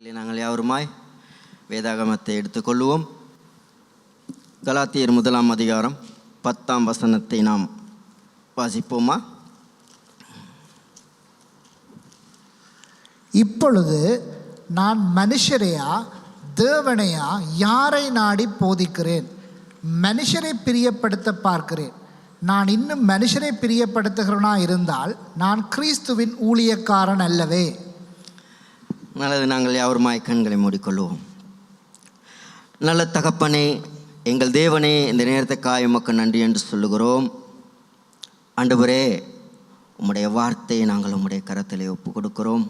நாங்கள் யாவருமாய் வேதாகமத்தை எடுத்துக்கொள்வோம். கலாத்தியர் 1 அதிகாரம் 10 வசனத்தை நாம் வாசிப்போமா? இப்பொழுது நான் மனுஷரையா தேவனையா யாரை நாடி போதிக்கிறேன்? மனுஷரை பிரியப்படுத்த பார்க்கிறேன். நான் இன்னும் மனுஷரை பிரியப்படுத்துகிறவனா இருந்தால் நான் கிறிஸ்துவின் ஊழியக்காரன் அல்லவே. நல்லது, நாங்கள் யாவருமாய் கண்களை மூடிக்கொள்வோம். நல்ல தகப்பனே, எங்கள் தேவனே, இந்த நேரத்துக்காய் உமக்கு நன்றி என்று சொல்லுகிறோம். ஆண்டவரே, உம்முடைய வார்த்தையை நாங்கள் உம்முடைய கரத்திலே ஒப்பு கொடுக்கிறோம்.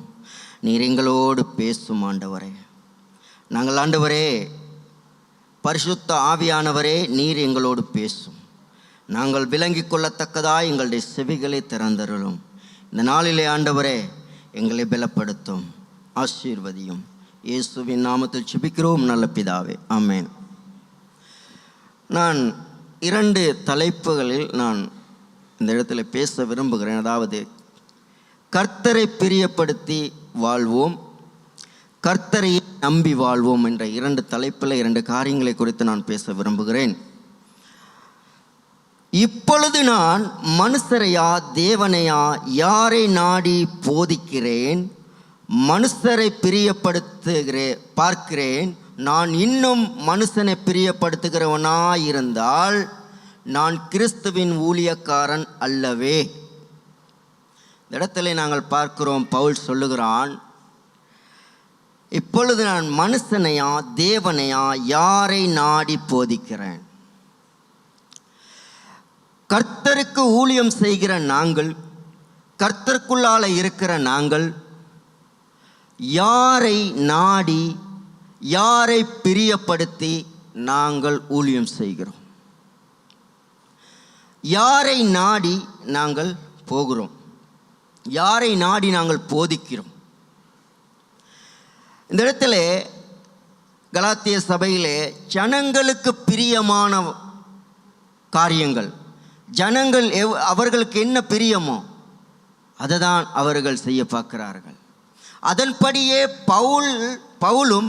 நீர் எங்களோடு பேசும் ஆண்டவரே. நாங்கள் ஆண்டவரே, பரிசுத்த ஆவியானவரே, நீர் எங்களோடு பேசும். நாங்கள் விளங்கிக் கொள்ளத்தக்கதாய் எங்களுடைய செவிகளை திறந்தருளும். இந்த நாளிலே ஆண்டவரே, எங்களை பலப்படுத்தும், ஆசீர்வதியும். இயேசுவின் நாமத்தில் ஜெபிக்கிறோம் நல்ல பிதாவே, ஆமென். நான் 2 தலைப்புகளில் நான் இந்த இடத்துல பேச விரும்புகிறேன். அதாவது, கர்த்தரை பிரியப்படுத்தி வாழ்வோம், கர்த்தரை நம்பி வாழ்வோம் என்ற 2 தலைப்பில் 2 காரியங்களை குறித்து நான் பேச விரும்புகிறேன். இப்பொழுது நான் மனுஷரையா தேவனையா யாரை நாடி போதிக்கிறேன்? மனுஷரை பார்க்கிறேன். நான் இன்னும் மனுஷனை பிரியப்படுத்துகிறவனாயிருந்தால் நான் கிறிஸ்துவின் ஊழியக்காரன் அல்லவே. இந்த இடத்துல நாங்கள் பார்க்கிறோம், பவுல் சொல்லுகிறான், இப்பொழுது நான் மனுஷனையா தேவனையா யாரை நாடி போதிக்கிறேன்? கர்த்தருக்கு ஊழியம் செய்கிற நாங்கள், கர்த்தருக்குள்ளால இருக்கிற நாங்கள் யாரை நாடி யாரை பிரியப்படுத்தி நாங்கள் ஊழியம் செய்கிறோம்? யாரை நாடி நாங்கள் போகிறோம்? யாரை நாடி நாங்கள் போதிக்கிறோம்? இந்த இடத்துல கலாத்திய சபையிலே ஜனங்களுக்கு பிரியமான காரியங்கள், ஜனங்கள் அவர்களுக்கு என்ன பிரியமோ அதை தான் அவர்கள் செய்ய பார்க்கிறார்கள். அதன்படியே பவுலும்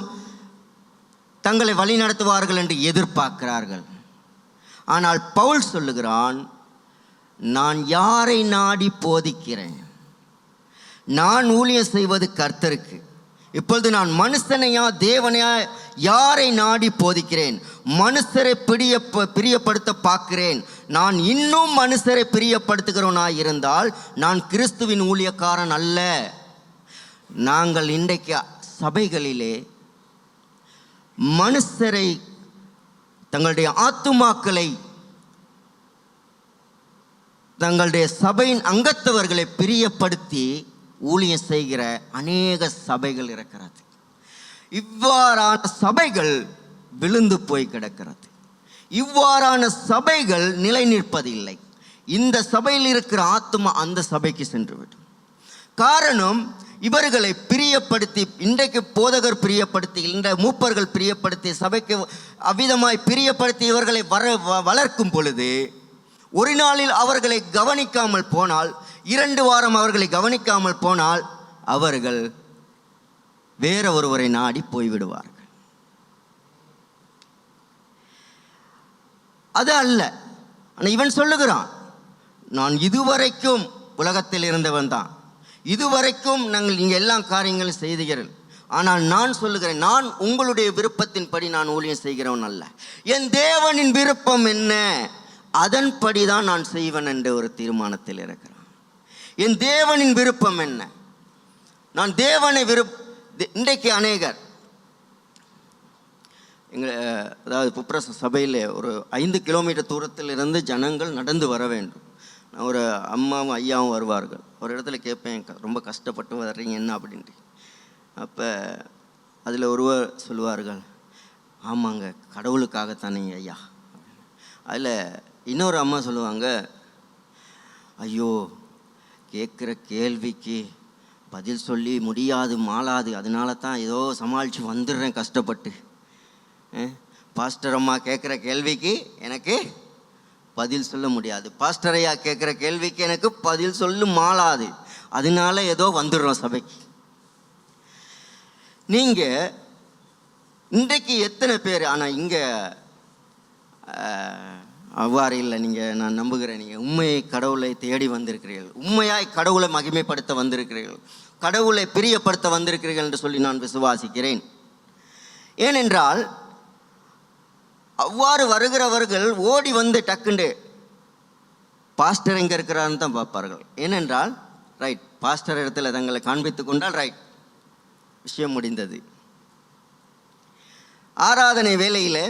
தங்களை வழி நடத்துவார்கள் என்று எதிர்பார்க்கிறார்கள். ஆனால் பவுல் சொல்லுகிறான், நான் யாரை நாடி போதிக்கிறேன்? நான் ஊழியம் செய்வது கர்த்தருக்கு. இப்பொழுது நான் மனுஷனையா தேவனையா யாரை நாடி போதிக்கிறேன்? மனுஷரை பிரியப்படுத்த பார்க்கிறேன். நான் இன்னும் மனுஷரை பிரியப்படுத்துகிறவனாய் இருந்தால் நான் கிறிஸ்துவின் ஊழியக்காரன் அல்ல. நாங்கள் இன்றைக்கு சபைகளிலே மனுஷரை, தங்களுடைய ஆத்துமாக்களை, தங்களுடைய சபையின் அங்கத்தவர்களை பிரியப்படுத்தி ஊழியம் செய்கிற அநேக சபைகள் இருக்கிறது. இவ்வாறான சபைகள் விழுந்து போய் கிடக்கிறது. இவ்வாறான சபைகள் நிலை நிற்பதில்லை. இந்த சபையில் இருக்கிற ஆத்துமா அந்த சபைக்கு சென்றுவிடும். காரணம், இவர்களை பிரியப்படுத்தி, இன்றைக்கு போதகர் பிரியப்படுத்தி, இந்த மூப்பர்கள் பிரியப்படுத்தி, சபைக்கு அவ்விதமாய் பிரியப்படுத்தி இவர்களை வளர்க்கும் பொழுது ஒரு நாளில் அவர்களை கவனிக்காமல் போனால், 2 வாரம் அவர்களை கவனிக்காமல் போனால் அவர்கள் வேற ஒருவரை நாடி போய்விடுவார்கள். அது அல்ல. ஆனால் இவன் சொல்லுகிறான், நான் இதுவரைக்கும் உலகத்தில் இருந்தவன் தான், இதுவரைக்கும் நீங்கள் எல்லா காரியங்களும் செய்தீர்கள். ஆனால் நான் சொல்லுகிறேன், நான் உங்களுடைய விருப்பத்தின்படி நான் ஊழியம் செய்கிறவன் அல்ல. என் தேவனின் விருப்பம் என்ன, அதன்படி தான் நான் செய்வேன் என்ற ஒரு தீர்மானத்தில் இருக்கிறான். என் தேவனின் விருப்பம் என்ன? நான் தேவனை இன்றைக்கு அநேகர் அதாவது புப்ரச சபையில் ஒரு 5 கிலோமீட்டர் தூரத்தில் இருந்து ஜனங்கள் நடந்து வர வேண்டும். ஒரு அம்மாவும் ஐயாவும் வருவார்கள். ஒரு இடத்துல கேட்பேன், ரொம்ப கஷ்டப்பட்டு வர்றீங்க என்ன அப்படின்ட்டு. அப்போ அதில் ஒருவர் சொல்லுவார்கள், ஆமாங்க, கடவுளுக்காகத்தானே ஐயா. அதில் இன்னொரு அம்மா சொல்லுவாங்க, ஐயோ, கேட்குற கேள்விக்கு பதில் சொல்லி முடியாது, மாளாது, அதனால தான் ஏதோ சமாளித்து வந்துடுறேன் கஷ்டப்பட்டு. பாஸ்டர் அம்மா கேட்குற கேள்விக்கு எனக்கு பதில் சொல்ல முடியாது, பாஸ்டர் ஐயா கேட்குற கேள்விக்கு எனக்கு பதில் சொல்ல மாளாது, அதனால ஏதோ வந்துடுறோம் சபைக்கு. நீங்கள் இன்றைக்கு எத்தனை பேர், ஆனால் இங்கே அவ்வாறு இல்லை. நான் நம்புகிறேன், நீங்கள் உண்மையை கடவுளை தேடி வந்திருக்கிறீர்கள், உண்மையாய் கடவுளை மகிமைப்படுத்த வந்திருக்கிறீர்கள், கடவுளை பிரியப்படுத்த வந்திருக்கிறீர்கள் என்று சொல்லி நான் விசுவாசிக்கிறேன். ஏனென்றால் அவ்வாறு வருகிறவர்கள் ஓடி வந்து டக்குண்டு பாஸ்டர் எங்கே இருக்கிறான்னு தான் பார்ப்பார்கள். ஏனென்றால் ரைட், பாஸ்டர் இடத்துல தங்களை காண்பித்து கொண்டால் ரைட், விஷயம் முடிந்தது. ஆராதனை வேலையில்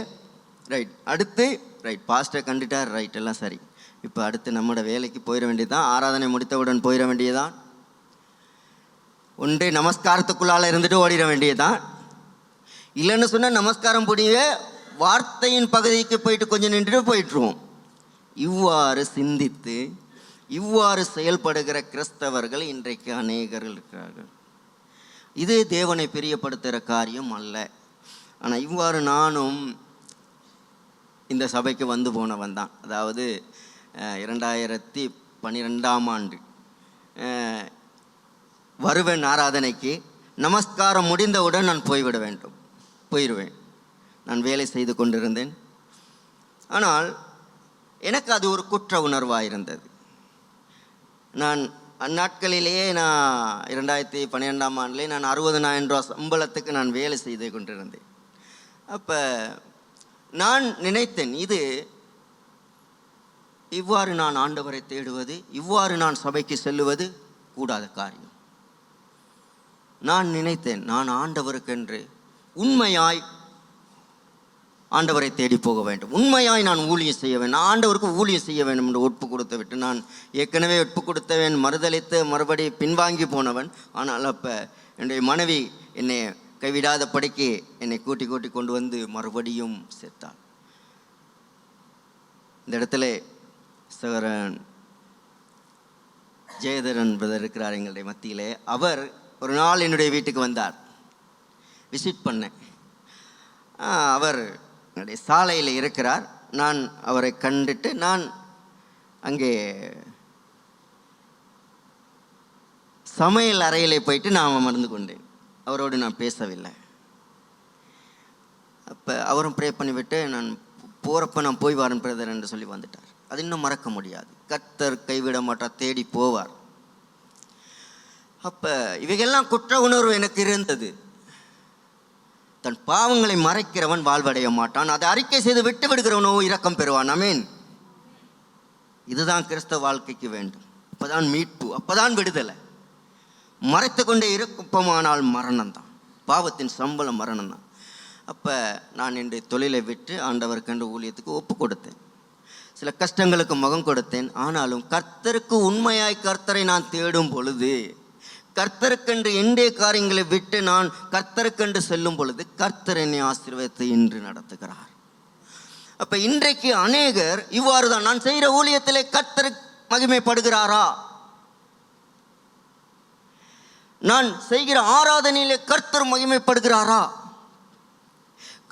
ரைட், அடுத்து ரைட், பாஸ்டர் கண்டுட்டார், ரைட், எல்லாம் சரி. இப்போ அடுத்து நம்மளோட வேலைக்கு போயிட வேண்டியதுதான். ஆராதனை முடித்தவுடன் போயிட வேண்டியதுதான். ஒன்று நமஸ்காரத்துக்குள்ளால் இருந்துட்டு ஓடிட வேண்டியதுதான். இல்லைன்னு சொன்னால் நமஸ்காரம் புரிய வார்த்தையின் பகுதிக்கு போயிட்டு கொஞ்சம் நின்றுட்டு போயிட்டுருவோம். இவ்வாறு சிந்தித்து இவ்வாறு செயல்படுகிற கிறிஸ்தவர்கள் இன்றைக்கு அநேகர்கள் இருக்கிறார்கள். இது தேவனை பிரியப்படுத்துகிற காரியம் அல்ல. ஆனால் இவ்வாறு நானும் இந்த சபைக்கு வந்து போனவன் தான். அதாவது 2012 வருவேன் ஆராதனைக்கு. நமஸ்காரம் முடிந்தவுடன் நான் போயிடுவேன். நான் வேலை செய்து கொண்டிருந்தேன். ஆனால் எனக்கு அது ஒரு குற்ற உணர்வாக இருந்தது. நான் அந்நாட்களிலேயே 2012 நான் 60,000 ரூபா சம்பளத்துக்கு நான் வேலை செய்து கொண்டிருந்தேன். அப்போ நான் நினைத்தேன், இவ்வாறு நான் ஆண்டவரை தேடுவது, இவ்வாறு நான் சபைக்கு செல்லுவது கூடாத காரியம். நான் நினைத்தேன், நான் ஆண்டவருக்கென்று உண்மையாய் ஆண்டவரை தேடி போக வேண்டும், உண்மையாய் நான் ஊழியம் செய்ய வேண்டும், நான் ஆண்டவருக்கு ஊழியம் செய்ய வேண்டும் என்று ஒப்பு கொடுத்து விட்டு, நான் ஏற்கனவே ஒப்பு கொடுத்தவன், மறுதளித்து மறுபடி பின்வாங்கி போனவன். ஆனால் அப்போ என்னுடைய மனைவி என்னை கைவிடாத படிக்கு என்னை கூட்டி கொண்டு வந்து மறுபடியும் சேர்த்தாள். இந்த இடத்துல சகோதரன் ஜெயதரன் பிரதர் இருக்கிறார் எங்களுடைய மத்தியிலே. அவர் ஒரு நாள் என்னுடைய வீட்டுக்கு வந்தார், விசிட் பண்ணேன். அவர் என்னுடைய சாலையில் இருக்கிறார். நான் அவரை கண்டுட்டு நான் அங்கே சமையல் அறையிலே போயிட்டு நான் அமர்ந்து கொண்டேன். அவரோடு நான் பேசவில்லை. அப்போ அவரும் ப்ரே பண்ணிவிட்டு நான் போகிறப்ப நான் போய் வரேன் பிரதர் என்று சொல்லி வந்துட்டார். அது இன்னும் மறக்க முடியாது. கர்த்தர் கைவிட மாட்டார், தேடி போவார். அப்போ இவைகள்லாம் குற்ற உணர்வு எனக்கு இருந்தது. தன் பாவங்களை மறைக்கிறவன் வாழ்வடைய மாட்டான், அதை அறிக்கை செய்து விட்டு விடுகிறவனோ இரக்கம் பெறுவான். ஆமென். இதுதான் கிறிஸ்தவ வாழ்க்கைக்கு வேண்டும். அப்போதான் மீட்பு, அப்போதான் விடுதலை. மறைத்து கொண்டே இருப்பமானால் மரணம்தான், பாவத்தின் சம்பளம் மரணம்தான். அப்போ நான் என்னுடைய தொழிலை விட்டு ஆண்டவருக்கென்று ஊழியத்துக்கு ஒப்பு கொடுத்தேன். சில கஷ்டங்களுக்கு முகம் கொடுத்தேன். ஆனாலும் கர்த்தருக்கு உண்மையாய் கர்த்தரை நான் தேடும் பொழுது, கர்த்தருக்கென்று என்னுடைய காரியங்களை விட்டு நான் கர்த்தருக்கென்று செல்லும் பொழுது கர்த்தர் என்னை ஆசீர்வதித்து இன்று நடத்துகிறார். அப்போ இன்றைக்கு அநேகர் இவ்வாறு தான், நான் செய்கிற ஊழியத்திலே கர்த்தர் மகிமைப்படுகிறாரா, நான் செய்கிற ஆராதனையிலே கர்த்தர் மகிமைப்படுகிறாரா,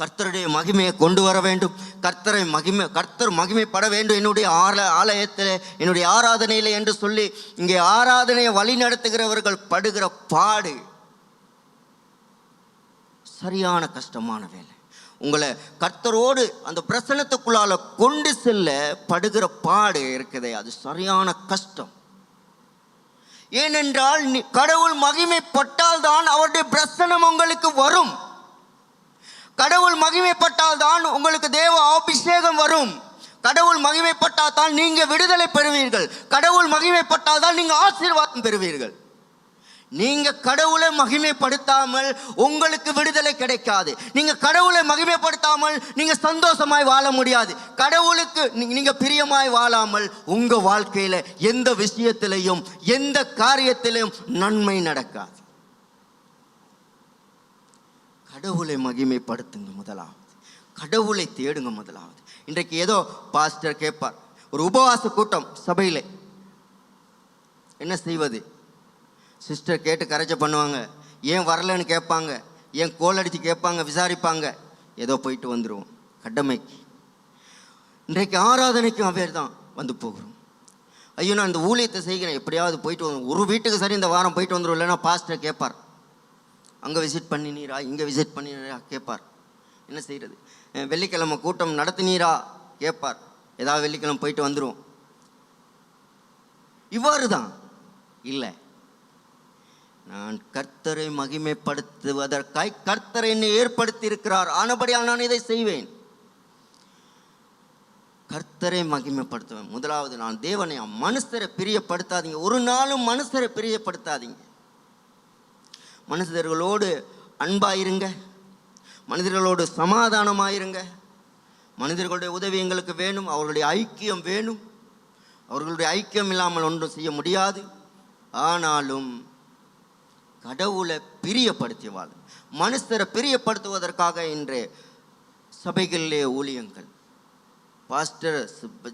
கர்த்தருடைய மகிமையை கொண்டு வர வேண்டும், கர்த்தர் மகிமைப்பட வேண்டும் என்னுடைய ஆலயத்தில், என்னுடைய ஆராதனையில் என்று சொல்லி இங்கே ஆராதனையை வழி நடத்துகிறவர்கள் படுகிற பாடு சரியான கஷ்டமான வேலை. உங்களை கர்த்தரோடு அந்த பிரசன்னத்துக்குள்ளால கொண்டு செல்ல படுகிற பாடு இருக்குதே, அது சரியான கஷ்டம். ஏனென்றால் கடவுள் மகிமைப்பட்டால் தான் அவருடைய பிரசன்னம் உங்களுக்கு வரும். கடவுள் மகிமைப்பட்டால் தான் உங்களுக்கு தேவ அபிஷேகம் வரும். கடவுள் மகிமைப்பட்டால் தான் நீங்க விடுதலை பெறுவீர்கள். கடவுள் மகிமைப்பட்டால் தான் நீங்க ஆசீர்வாதம் பெறுவீர்கள். நீங்க கடவுளை மகிமைப்படுத்தாமல் உங்களுக்கு விடுதலை கிடைக்காது. நீங்க கடவுளை மகிமைப்படுத்தாமல் நீங்க சந்தோஷமாய் வாழ முடியாது. கடவுளுக்கு நீங்க பிரியமாய் வாழாமல் உங்க வாழ்க்கையில எந்த விஷயத்திலையும் எந்த காரியத்திலையும் நன்மை நடக்காது. கடவுளை மகிமைப்படுத்துங்க முதலாவது, கடவுளை தேடுங்க முதலாவது. இன்றைக்கு ஏதோ பாஸ்டர் கேட்பார், ஒரு உபவாச கூட்டம் சபையில் என்ன செய்வது, சிஸ்டர் கேட்டு கரைச்ச பண்ணுவாங்க, ஏன் வரலன்னு கேட்பாங்க, ஏன் கோல் அடித்து கேட்பாங்க, விசாரிப்பாங்க, ஏதோ போயிட்டு வந்துடுவோம் கடமைக்கு. இன்றைக்கு ஆராதனைக்கும் அவ்வேறு தான் வந்து போகிறோம். ஐயோ நான் இந்த ஊழியத்தை செய்கிறேன், எப்படியாவது போயிட்டு வந்து ஒரு வீட்டுக்கு சரி இந்த வாரம் போயிட்டு வந்துடும், இல்லைன்னா பாஸ்டர் கேட்பார், அங்கே விசிட் பண்ணினீரா, இங்கே விசிட் பண்ணினீரா கேட்பார். என்ன செய்கிறது? வெள்ளிக்கிழமை கூட்டம் நடத்தினீரா கேட்பார். ஏதாவது வெள்ளிக்கிழமை போயிட்டு வந்துடும். இவ்வாறு தான் இல்லை, நான் கர்த்தரை மகிமைப்படுத்துவதற்காய் கர்த்தரை என்னை ஏற்படுத்தி இருக்கிறார், ஆனபடியால் நான் இதை செய்வேன். கர்த்தரை மகிமைப்படுத்துவேன். முதலாவது நான் தேவனை, மனுஷரை பிரியப்படுத்தாதீங்க. ஒரு நாளும் மனுஷரை பிரியப்படுத்தாதீங்க. மனுஷர்களோடு அன்பாயிருங்க, மனிதர்களோடு சமாதானமாயிருங்க. மனிதர்களுடைய உதவி எங்களுக்கு வேணும், அவர்களுடைய ஐக்கியம் வேணும். அவர்களுடைய ஐக்கியம் இல்லாமல் ஒன்றும் செய்ய முடியாது. ஆனாலும் கடவுளை பிரியப்படுத்தி வாழ, மனுஷரை பிரியப்படுத்துவதற்காக இன்று சபைகளிலே ஊழியங்கள். பாஸ்டர்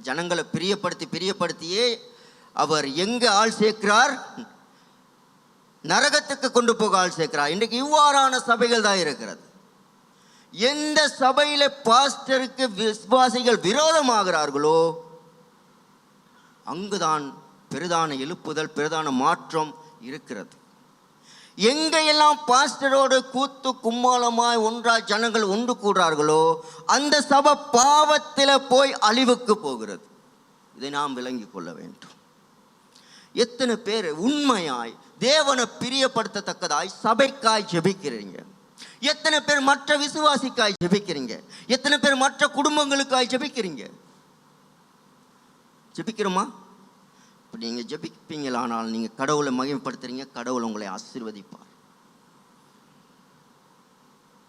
ஜனங்களை பிரியப்படுத்தியே அவர் எங்கே ஆள் சேர்க்கிறார்? நரகத்துக்கு கொண்டு போக ஆள் சேர்க்கிறார். இன்றைக்கு இவ்வாறான சபைகள் தான் இருக்கிறது. எந்த சபையில பாஸ்டருக்கு விசுவாசிகள் விரோதமாகிறார்களோ அங்குதான் பிரதான எழுப்புதல், பிரதான மாற்றம் இருக்கிறது. எங்கெல்லாம் பாஸ்டரோடு கூத்து கும்மாளமாய் ஒன்றாய் ஜனங்கள் ஒன்று கூடுறார்களோ அந்த சபை பாவத்தில் போய் அழிவுக்கு போகிறது. இதை நாம் விளங்கி கொள்ள வேண்டும். எத்தனை பேர் உண்மையாய் தேவனை பிரியப்படுத்தத்தக்கதாய் சபைக்காய் ஜெபிக்கிறீங்க? எத்தனை பேர் மற்ற விசுவாசிக்காய் ஜெபிக்கிறீங்க? எத்தனை பேர் மற்ற குடும்பங்களுக்காய் ஜெபிக்கிறீங்க? ஜெபிக்கிறோமா? இப்படி நீங்கள் ஜெபிப்பீங்களானால் நீங்கள் கடவுளை மகிமைப்படுத்துறீங்க, கடவுள் உங்களை ஆசீர்வதிப்பார்.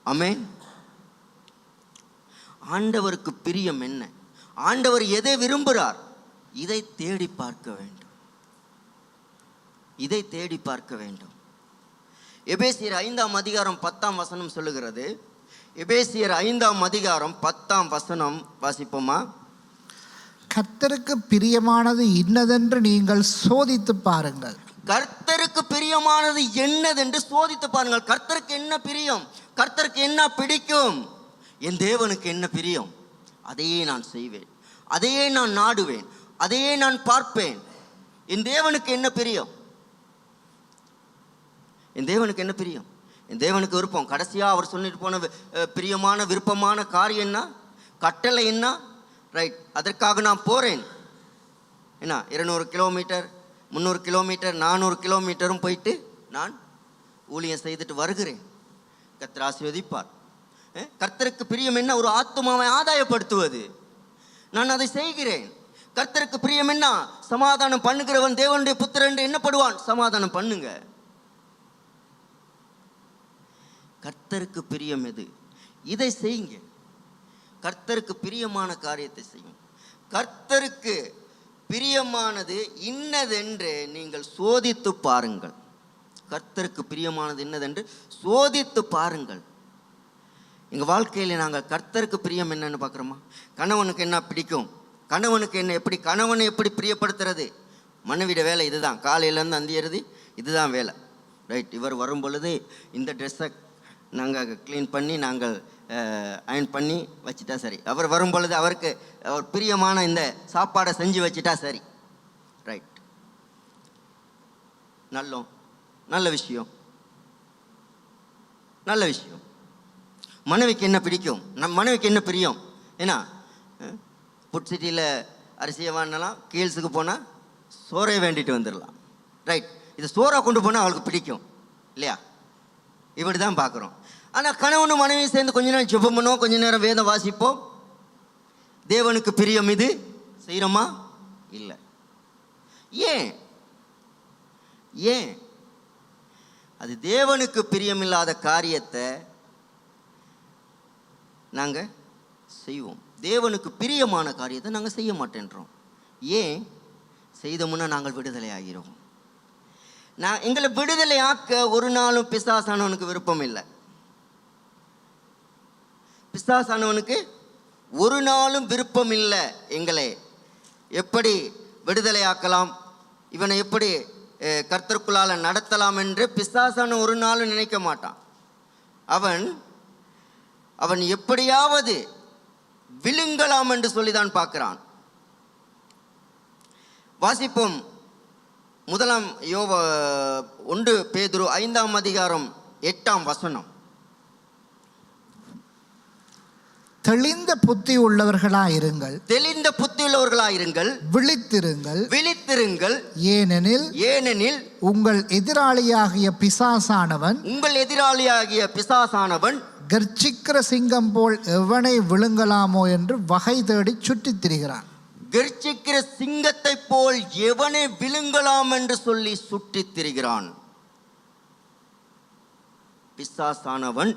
ஆமென். ஆண்டவருக்கு பிரியம் என்ன? ஆண்டவர் எதை விரும்புகிறார்? இதை தேடி பார்க்க வேண்டும். இதை தேடி பார்க்க வேண்டும். எபேசியர் 5ஆம் அதிகாரம் 10ஆம் வசனம் சொல்லுகிறது. எபேசியர் 5ஆம் அதிகாரம் 10ஆம் வசனம் வாசிப்போமா? கர்த்தருக்கு பிரியமானது இன்னதென்று நீங்கள் சோதித்து பாருங்கள். கர்த்தருக்கு பிரியமானது என்னதென்று சோதித்து பாருங்கள். கர்த்தருக்கு என்ன பிரியம்? கர்த்தருக்கு என்ன பிடிக்கும்? என் தேவனுக்கு என்ன பிரியம்? அதையே நான் செய்வேன், அதையே நான் நாடுவேன், அதையே நான் பார்ப்பேன். என் தேவனுக்கு என்ன பிரியம்? என் தேவனுக்கு என்ன பிரியம்? என் தேவனுக்கு விருப்பம். கடைசியாக அவர் சொல்லிட்டு போன பிரியமான விருப்பமான காரியம் என்ன? கட்டளை என்ன? ரைட், அதற்காக நான் போகிறேன். என்ன 200 கிலோமீட்டர், 300 கிலோமீட்டர், 400 கிலோமீட்டரும் போயிட்டு நான் ஊழியம் செய்துட்டு வருகிறேன். கர்த்தர் ஆசீர்வதிப்பார். கர்த்தருக்கு பிரியம் என்ன? ஒரு ஆத்துமாவை ஆதாயப்படுத்துவது. நான் அதை செய்கிறேன். கர்த்தருக்கு பிரியம் என்ன? சமாதானம் பண்ணுகிறவன் தேவனுடைய புத்திரன் என்னப்படுவான்? சமாதானம் பண்ணுங்க. கர்த்தருக்கு பிரியம் எது? இதை செய்யுங்க. கர்த்தருக்கு பிரியமான காரியத்தை செய்யும். கர்த்தருக்கு பிரியமானது இன்னதென்று நீங்கள் சோதித்து பாருங்கள். கர்த்தருக்கு பிரியமானது என்னதென்று சோதித்து பாருங்கள். எங்கள் வாழ்க்கையில் நாங்கள் கர்த்தருக்கு பிரியம் என்னன்னு பார்க்குறோமா? கணவனுக்கு என்ன பிடிக்கும்? கணவனுக்கு என்ன, எப்படி கணவனை எப்படி பிரியப்படுத்துறது? மனைவிட வேலை இதுதான். காலையிலேருந்து அந்தியறது இதுதான் வேலை. ரைட், இவர் வரும் பொழுது இந்த ட்ரெஸ்ஸை நாங்கள் க்ளீன் பண்ணி நாங்கள் அயன் பண்ணி வச்சுட்டா சரி. அவர் வரும் பொழுது அவருக்கு அவர் பிரியமான இந்த சாப்பாடை செஞ்சு வச்சுட்டா சரி. ரைட், நல்ல விஷயம், நல்ல விஷயம். மனைவிக்கு என்ன பிடிக்கும்? மனைவிக்கு என்ன பிரியம்? ஏன்னா புட் சிட்டியில் அரிசியை வாங்கினலாம், கீழ்ஸுக்கு போனால் சோறை வேண்டிட்டு வந்துடலாம். ரைட், இது சோறாக கொண்டு போனால் அவளுக்கு பிடிக்கும் இல்லையா? இப்படி தான் பார்க்குறோம். ஆனால் கணவனும் மனைவியும் சேர்ந்து கொஞ்ச நேரம் ஜெபம் பண்ணுவோம், கொஞ்ச நேரம் வேதம் வாசிப்போம். தேவனுக்கு பிரியம் இது செய்கிறோமா? இல்லை. ஏன் அது தேவனுக்கு பிரியமில்லாத காரியத்தை நாங்கள் செய்வோம். தேவனுக்கு பிரியமான காரியத்தை நாங்கள் செய்ய மாட்டேன்றோம். ஏன்? செய்தோம்னா நாங்கள் விடுதலை ஆகிறோம். எங்களை விடுதலை ஆக்க ஒரு நாளும் பிசாசானவனுக்கு விருப்பம் இல்லை. பிசாசானவனுக்கு ஒரு நாளும் விருப்பம் இல்லை. எங்களை எப்படி விடுதலை ஆக்கலாம், இவனை எப்படி கர்த்தருக்குள்ளால் நடத்தலாம் என்று பிசாசான ஒரு நாளும் நினைக்க மாட்டான். அவன் எப்படியாவது விழுங்கலாம் என்று சொல்லிதான் பார்க்கிறான். வாசிப்போம். 1 பேதுரு 5ஆம் அதிகாரம் 8ஆம் வசனம். தெளிந்த புத்தி உள்ளவர்களாயிருங்கள், தெளிந்த புத்தியுள்ளவர்களாயிருங்கள், விழித்திருங்கள், விழித்திருங்கள். ஏனெனில் உங்கள் எதிராளியாகிய பிசாசானவன் கர்ச்சிக்கிற சிங்கம் போல் எவனை விழுங்கலாமோ என்று வகை தேடி சுற்றித் திரிகிறான். கர்ச்சிக்கிற சிங்கத்தை போல் எவனை விழுங்கலாம் என்று சொல்லி சுற்றித் திரிகிறான். பிசாசானவன்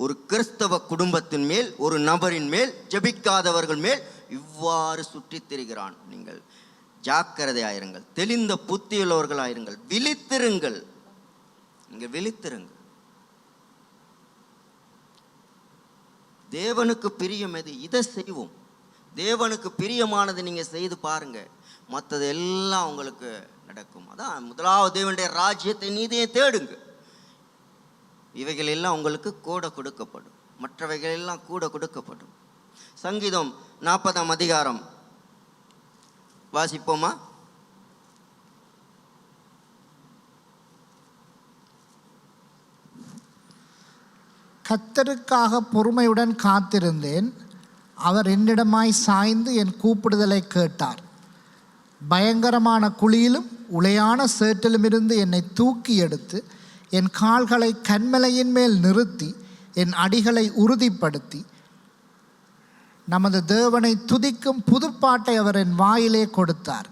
ஒரு கிறிஸ்தவ குடும்பத்தின் மேல், ஒரு நபரின் மேல், ஜெபிக்காதவர்கள் மேல் இவ்வாறு சுற்றித் திரிகிறான். நீங்கள் ஜாக்கிரதையாயிருங்கள், தெளிந்த புத்தியுள்ளவர்களாயிருங்கள், விழித்திருங்கள். நீங்கள் விழித்திருங்கள். தேவனுக்கு பிரியம் எது? இதை செய்வோம். தேவனுக்கு பிரியமானது நீங்கள் செய்து பாருங்க, மற்றது எல்லாம் உங்களுக்கு நடக்கும். அதான் முதலாவது தேவனுடைய ராஜ்யத்தை, நீதியை தேடுங்க. இவைகள் எல்லாம் உங்களுக்கு கூட கொடுக்கப்படும், மற்றவைகள் எல்லாம் கூட கொடுக்கப்படும். சங்கீதம் 40ஆம் அதிகாரம் வாசிப்போமா? கர்த்தருக்காக பொறுமையுடன் காத்திருந்தேன், அவர் என்னிடமாய் சாய்ந்து என் கூப்பிடுதலை கேட்டார். பயங்கரமான குழியிலும் உளையான சேற்றிலுமிருந்து என்னை தூக்கி எடுத்து என் கால்களை கன்மலையின் மேல் நிறுத்தி என் அடிகளை உறுதிப்படுத்தி நமது தேவனை துதிக்கும் புதுப்பாட்டை அவர் என் வாயிலே கொடுத்தார்.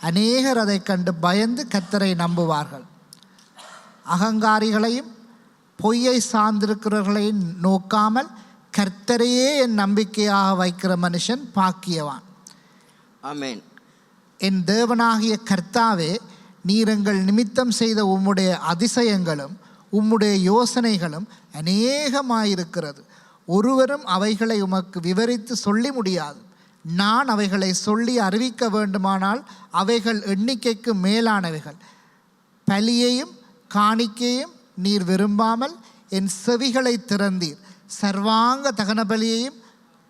அநேகர் அதை கண்டு பயந்து கர்த்தரை நம்புவார்கள். அகங்காரிகளையும் பொய்யை சார்ந்திருக்கிறவர்களையும் நோக்காமல் கர்த்தரையே என் நம்பிக்கையாக வைக்கிற மனுஷன் பாக்கியவான். ஆமென். என் தேவனாகிய கர்த்தாவே, நீர் எங்கள் நிமித்தம் செய்த உம்முடைய அதிசயங்களும் உம்முடைய யோசனைகளும் அநேகமாயிருக்கிறது. ஒருவரும் அவைகளை உமக்கு விவரித்து சொல்லி முடியாது. நான் அவைகளை சொல்லி அறிவிக்க வேண்டுமானால் அவைகள் எண்ணிக்கைக்கு மேலானவைகள். பலியையும் காணிக்கையும் நீர் விரும்பாமல் என் செவிகளை திறந்தீர். சர்வாங்க தகன பலியையும்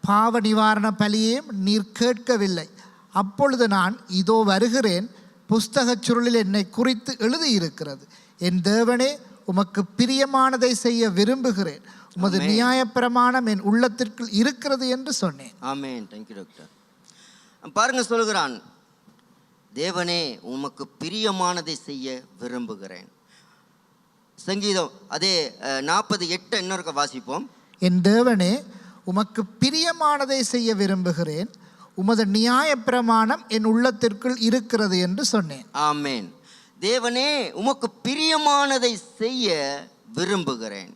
பாவ நிவாரண பலியையும் நீர் கேட்கவில்லை. அப்பொழுது நான், இதோ வருகிறேன், புஸ்தகச் சுருளில் என்னை குறித்து எழுதியிருக்கிறது. என் தேவனே, உமக்கு பிரியமானதை செய்ய விரும்புகிறேன். உமது நியாயப்பிரமாணம் என் உள்ளத்திற்குள் இருக்கிறது என்று சொன்னேன். ஆமென். Thank you doctor. பாருங்க, சொல்கிறான், தேவனே உமக்கு பிரியமானதை செய்ய விரும்புகிறேன். சங்கீதம் அதே 48 இன்னொருக்க வாசிப்போம். என் தேவனே, உமக்கு பிரியமானதை செய்ய விரும்புகிறேன், உமது நியாயப்பிரமாணம் என் உள்ளத்திற்குள் இருக்கிறது என்று சொன்னேன். ஆமென். தேவனே உமக்கு பிரியமானதை செய்ய விரும்புகிறேன்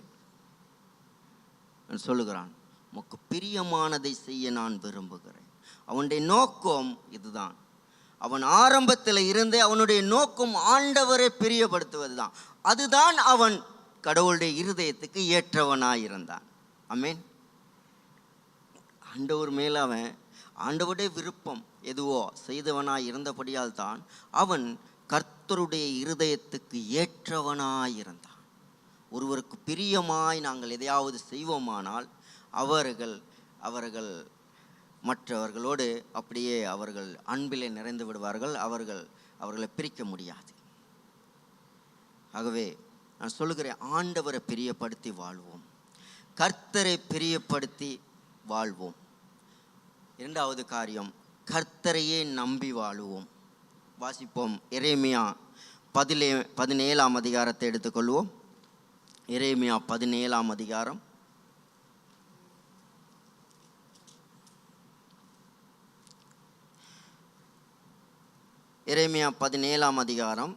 சொல்லுகிறான். உமக்கு பிரியமானதை செய்ய நான் விரும்புகிறேன். அவனுடைய நோக்கம் இதுதான். அவன் ஆரம்பத்தில் இருந்தே அவனுடைய நோக்கம் ஆண்டவரை பிரியப்படுத்துவது தான். அதுதான் அவன் கடவுளுடைய இருதயத்துக்கு ஏற்றவனாயிருந்தான். ஆமென். ஆண்டவர் மேல் அவன் ஆண்டவருடைய விருப்பம் எதுவோ செய்தவனாய் இருந்தபடியால் தான் அவன் கர்த்தருடைய இருதயத்துக்கு ஏற்றவனாயிருந்தான். ஒருவருக்கு பிரியமாய் நாங்கள் எதையாவது செய்வோமானால் அவர்கள் மற்றவர்களோடு அப்படியே அவர்கள் அன்பிலே நிறைந்து விடுவார்கள். அவர்களை பிரிக்க முடியாது. ஆகவே நான் சொல்லுகிறேன், ஆண்டவரை பிரியப்படுத்தி வாழ்வோம், கர்த்தரை பிரியப்படுத்தி வாழ்வோம். இரண்டாவது காரியம், கர்த்தரையே நம்பி வாழுவோம். வாசிப்போம். எரேமியா 17ஆம் அதிகாரத்தை எடுத்துக்கொள்வோம். எரேமியா 17ஆம் அதிகாரம். எரேமியா 17ஆம் அதிகாரம்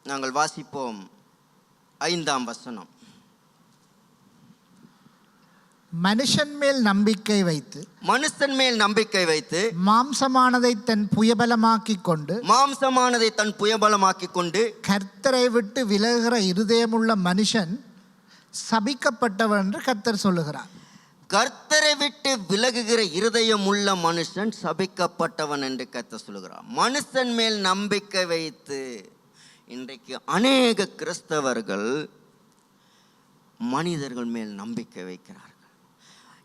நாங்கள் வாசிப்போம் 5ஆம் வசனம். மனுஷன் மேல் நம்பிக்கை வைத்து மாம்சமானதை தன் புயபலமாக்கி கொண்டு கர்த்தரை விட்டு விலகுகிற இருதயமுள்ள மனுஷன் சபிக்கப்பட்டவன் என்று கர்த்தர் சொல்லுகிறார். கர்த்தரை விட்டு விலகுகிற இருதயமுள்ள மனுஷன் சபிக்கப்பட்டவன் என்று கர்த்தர் சொல்லுகிறார். மனுஷன் மேல் நம்பிக்கை வைத்து இன்றைக்கு அநேக கிறிஸ்தவர்கள் மனிதர்கள் மேல் நம்பிக்கை வைக்கிறார்கள்.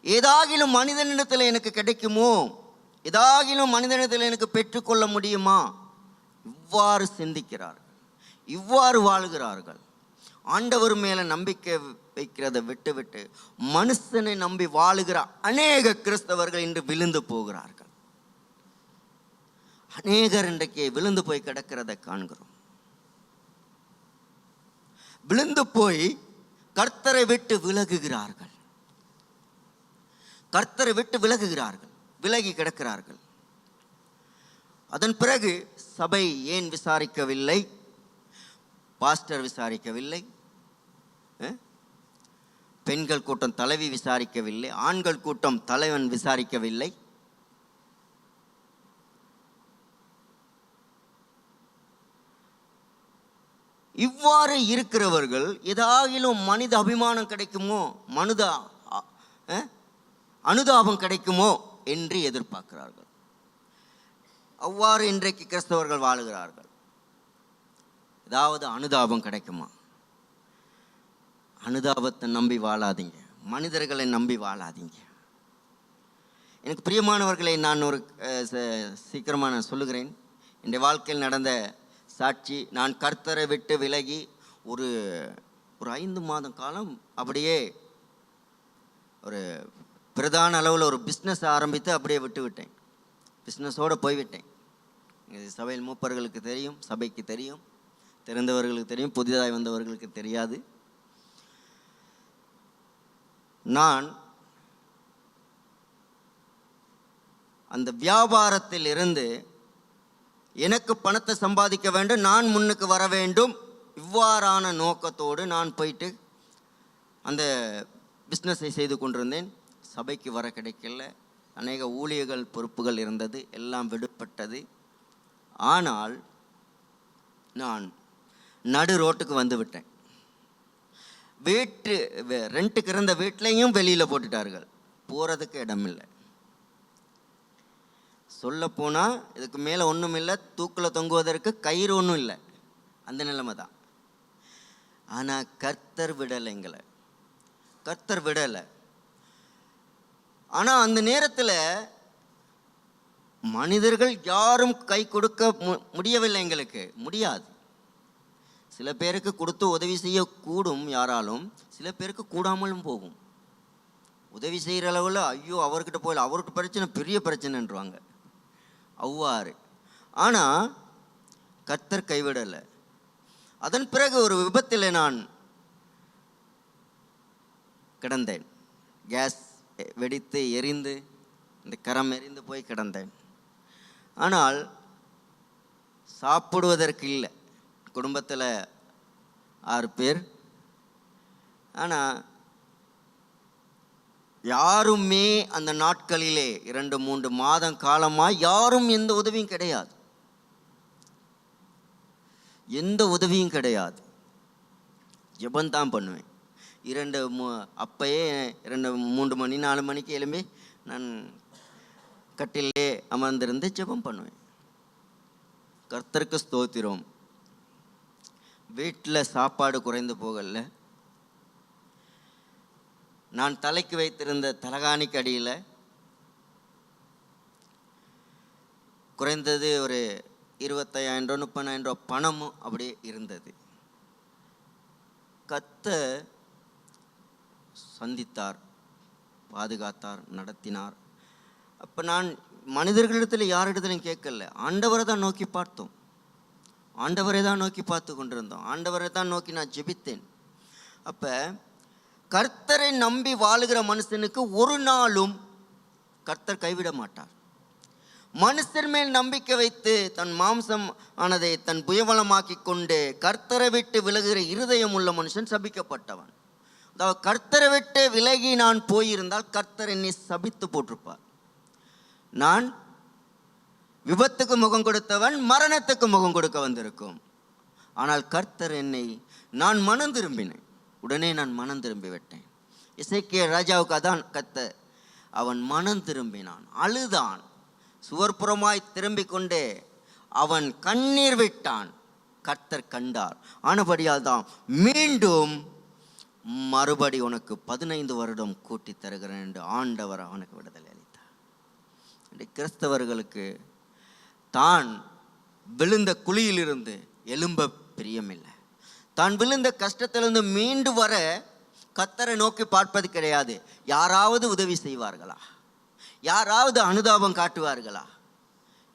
ஏதாகிலும் மனிதனிடத்தில் எனக்கு கிடைக்குமோ, ஏதாகிலும் மனிதனிடத்தில் எனக்கு பெற்றுக்கொள்ள முடியுமா, இவ்வாறு சிந்திக்கிறார்கள், இவ்வாறு வாழ்கிறார்கள். ஆண்டவர் மேல நம்பிக்கை வைக்கிறதை விட்டு விட்டு மனுஷனை நம்பி வாழுகிற அநேக கிறிஸ்தவர்கள் இன்று விழுந்து போகிறார்கள். அநேகர் இன்றைக்கு விழுந்து போய் கிடக்கிறதை காண்கிறோம். விழுந்து போய் கர்த்தரை விட்டு விலகுகிறார்கள். கர்த்தரை விட்டு விலகுகிறார்கள், விலகி கிடக்கிறார்கள். அதன் பிறகு சபை ஏன் விசாரிக்கவில்லை? பாஸ்டர் விசாரிக்கவில்லை, பெண்கள் கூட்டம் தலைவி விசாரிக்கவில்லை, ஆண்கள் கூட்டம் தலைவன் விசாரிக்கவில்லை. இவ்வாறு இருக்கிறவர்கள் ஏதாகிலும் மனித அபிமானம் கிடைக்குமோ, அனுதாபம் கிடைக்குமோ என்று எதிர்பார்க்கிறார்கள். அவ்வாறு இன்றைக்கு கிறிஸ்தவர்கள் வாழுகிறார்கள். ஏதாவது அனுதாபம் கிடைக்குமா? அனுதாபத்தை நம்பி வாழாதீங்க, மனிதர்களை நம்பி வாழாதீங்க. எனக்கு பிரியமானவர்களை, நான் ஒரு சீக்கிரமாக நான் சொல்லுகிறேன். என்னுடைய வாழ்க்கையில் நடந்த சாட்சி. நான் கர்த்தரை விட்டு விலகி ஒரு 5 மாதம் காலம் அப்படியே ஒரு பிரதான அளவில் ஒரு பிஸ்னஸ் ஆரம்பித்து அப்படியே விட்டு விட்டேன். பிஸ்னஸோடு போய்விட்டேன். இது சபையில் மூப்பர்களுக்கு தெரியும், சபைக்கு தெரியும், தெரிந்தவர்களுக்கு தெரியும், புதிதாக வந்தவர்களுக்கு தெரியாது. நான் அந்த வியாபாரத்தில் இருந்து எனக்கு பணத்தை சம்பாதிக்க வேண்டும், நான் முன்னுக்கு வர வேண்டும், இவ்வாறான நோக்கத்தோடு நான் போயிட்டு அந்த பிஸ்னஸை செய்து கொண்டிருந்தேன். சபைக்கு வர கிடைக்கல. அநேக ஊழியர்கள் பொறுப்புகள் இருந்தது, எல்லாம் விடுபட்டது. ஆனால் நான் நடு ரோட்டுக்கு வந்து விட்டேன். ரெண்ட்டுக்கு இருந்த வீட்லையும் வெளியில் போட்டுட்டார்கள், போகிறதுக்கு இடமில்லை. சொல்லப்போனால் இதுக்கு மேலே ஒன்றும் இல்லை, தூக்கில் தொங்குவதற்கு கயிறு ஒன்றும் இல்லை, அந்த நிலைமை தான். ஆனால் கர்த்தர் விடலை, எங்களை கர்த்தர் விடலை. ஆனால் அந்த நேரத்தில் மனிதர்கள் யாரும் கை கொடுக்க முடியவில்லை, எங்களுக்கு முடியாது. சில பேருக்கு கொடுத்து உதவி செய்ய கூடும் யாராலும், சில பேருக்கு கூடாமலும் போகும். உதவி செய்கிற அளவில் ஐயோ அவர்கிட்ட போயில, அவருக்கு பிரச்சனை பெரிய பிரச்சனைன்றாங்க, அவ்வாறு. ஆனால் கர்த்தர் கைவிடலை. அதன் பிறகு ஒரு விபத்தில் நான் கிடந்தேன். கேஸ் வெடித்து எரிந்து இந்த கரம் எரிந்து போய் கிடந்தேன். ஆனால் சாப்பிடுவதற்கு இல்லை. குடும்பத்தில் 6 பேர். ஆனால் யாருமே அந்த நாட்களிலே 2-3 மாதம் காலமாக யாரும் எந்த உதவியும் கிடையாது, எந்த உதவியும் கிடையாது. ஜெபந்தான் பண்ணுவேன். அப்பயே 2-3 மணி 4 மணிக்கு எழும்பி நான் கட்டிலே அமர்ந்திருந்து ஜெபம் பண்ணுவேன். கர்த்தருக்கு ஸ்தோத்திரம். வீட்டில் சாப்பாடு குறைந்து போகல. நான் தலைக்கு வைத்திருந்த தலகாணிக்கு அடியில் குறைந்தது ஒரு 25,000 30,000 பணமும் அப்படியே இருந்தது. கர்த்தர் சந்தித்தார், பாதுகாத்தார், நடத்தினார். அப்போ நான் மனிதர்களிடத்தில் யாரிடத்திலும் கேட்கல, ஆண்டவரை தான் நோக்கி பார்த்தோம், ஆண்டவரை தான் நோக்கி பார்த்து கொண்டிருந்தோம், ஆண்டவரை தான் நோக்கி நான் ஜெபித்தேன். அப்போ கர்த்தரை நம்பி வாழுகிற மனுஷனுக்கு ஒரு நாளும் கர்த்தர் கைவிட மாட்டார். மனுஷர் மேல் நம்பிக்கை வைத்து தன் மாம்சம் ஆனதை தன் புயபலமாக்கி கொண்டு கர்த்தரை விட்டு விலகுகிற இருதயம் உள்ள மனுஷன் சபிக்கப்பட்டவன். அதாவது கர்த்தரை விட்டு விலகி நான் போயிருந்தால் கர்த்தர் என்னை சபித்து போட்டிருப்பார். நான் விபத்துக்கு முகம் கொடுத்தவன் மரணத்துக்கு முகம் கொடுக்க வந்திருக்கும். ஆனால் கர்த்தர் என்னை, நான் மனம் திரும்பினேன், உடனே நான் மனம் திரும்பி விட்டேன். எசேக்கியேல் ராஜாவுக்கு அதான் கர்த்தர், அவன் மனம் திரும்பினான், அழுதான், சுவர்புறமாய் திரும்பிக் கொண்டே அவன் கண்ணீர் விட்டான். கர்த்தர் கண்டார். ஆனபடியால் தான் மீண்டும் மறுபடி உனக்கு 15 வருடம் கூட்டி தருகிறேன் என்று ஆண்டவர் அவனுக்கு விடுதலை அளித்தார். கிறிஸ்தவர்களுக்கு தான் விழுந்த குழியிலிருந்து எழும்ப பிரியமில்லை, தான் விழுந்த கஷ்டத்திலிருந்து மீண்டு வர கர்த்தரை நோக்கி பார்ப்பது கிடையாது. யாராவது உதவி செய்வார்களா, யாராவது அனுதாபம் காட்டுவார்களா,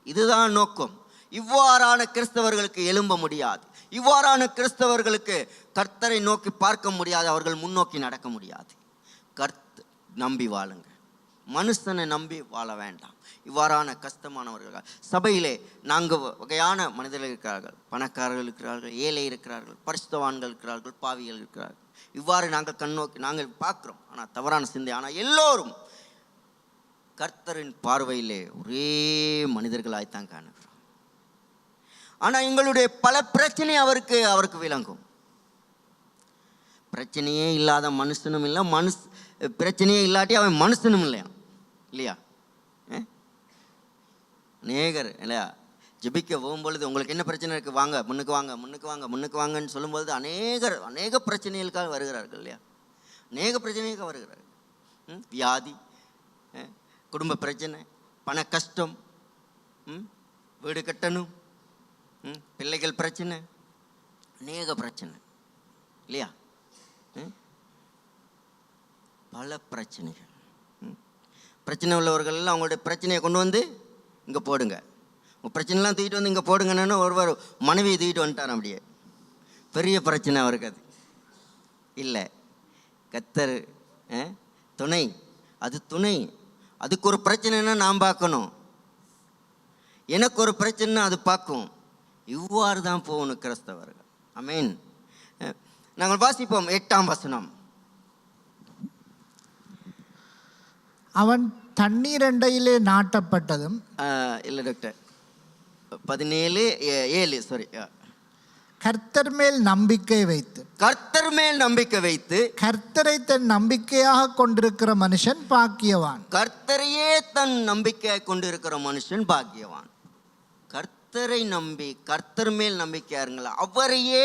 இதுதான் நோக்கம். இவ்வாறான கிறிஸ்தவர்களுக்கு எழும்ப முடியாது. இவ்வாறான கிறிஸ்தவர்களுக்கு கர்த்தரை நோக்கி பார்க்க முடியாது. அவர்கள் முன்னோக்கி நடக்க முடியாது. நம்பி வாழுங்க, மனுஷனை நம்பி வாழ வேண்டாம். இவ்வாறான கஷ்டமானவர்கள் சபையிலே 4 வகையான மனிதர்கள் இருக்கிறார்கள். பணக்காரர்கள் இருக்கிறார்கள், ஏழை இருக்கிறார்கள், பரிசுத்தவான்கள் இருக்கிறார்கள், பாவிகள் இருக்கிறார்கள். இவ்வாறு நாங்கள் கண்ணோக்கி நாங்கள் பார்க்குறோம். ஆனால் தவறான சிந்தை. ஆனால் எல்லோரும் கர்த்தரின் பார்வையிலே ஒரே மனிதர்களாய்த்தான் காணுகிறோம். ஆனால் எங்களுடைய பல பிரச்சனை அவருக்கு விளங்கும். பிரச்சனையே இல்லாத மனுஷனும் இல்லை, பிரச்சனையே இல்லாட்டி அவன் மனுஷனும் இல்லையா? அநேகர் இல்லையா ஜெபிக்க போகும்பொழுது உங்களுக்கு என்ன பிரச்சனை இருக்குது, வாங்க முன்னுக்கு வாங்க முன்னுக்கு வாங்க முன்னுக்கு வாங்கன்னு சொல்லும்பொழுது அநேக பிரச்சனைகளுக்காக வருகிறார்கள் இல்லையா? அநேக பிரச்சனைகளுக்காக வருகிறார்கள். வியாதி, குடும்ப பிரச்சனை, பண கஷ்டம், வீடு கட்டணும், பிள்ளைகள் பிரச்சனை, அநேக பிரச்சனை இல்லையா? பல பிரச்சனைகள். பிரச்சனை உள்ளவர்கள் எல்லாம் அவங்களுடைய பிரச்சனையை கொண்டு வந்து இங்கே போடுங்க, உங்கள் பிரச்சனைலாம் தூக்கிட்டு வந்து இங்கே போடுங்கன்னு ஒருவர் மனைவியை தூக்கிட்டு வந்துட்டார். அப்படியே பெரிய பிரச்சனை அவருக்கு அது இல்லை. கர்த்தர் துணை, அது துணை. அதுக்கு ஒரு பிரச்சனைன்னா நான் பார்க்கணும், எனக்கு ஒரு பிரச்சனைனா அது பார்க்கும். இவ்வாறு தான் போகணும் கிறிஸ்தவர்கள். ஆமென். நாங்கள் வாசிப்போம் 8ஆம் வசனம். அவன் தண்ணீர் அண்டையிலே நாட்டப்பட்டதும் இல்லை டாக்டர் 17:7 சாரி. கர்த்தர் மேல் நம்பிக்கை வைத்து கர்த்தரை தன் நம்பிக்கையாக கொண்டிருக்கிற மனுஷன் பாக்கியவான். கர்த்தரையே தன் நம்பிக்கையாக கொண்டிருக்கிற மனுஷன் பாக்கியவான். கர்த்தரை நம்பி கர்த்தர் மேல் நம்பிக்கையாருங்கள், அவரையே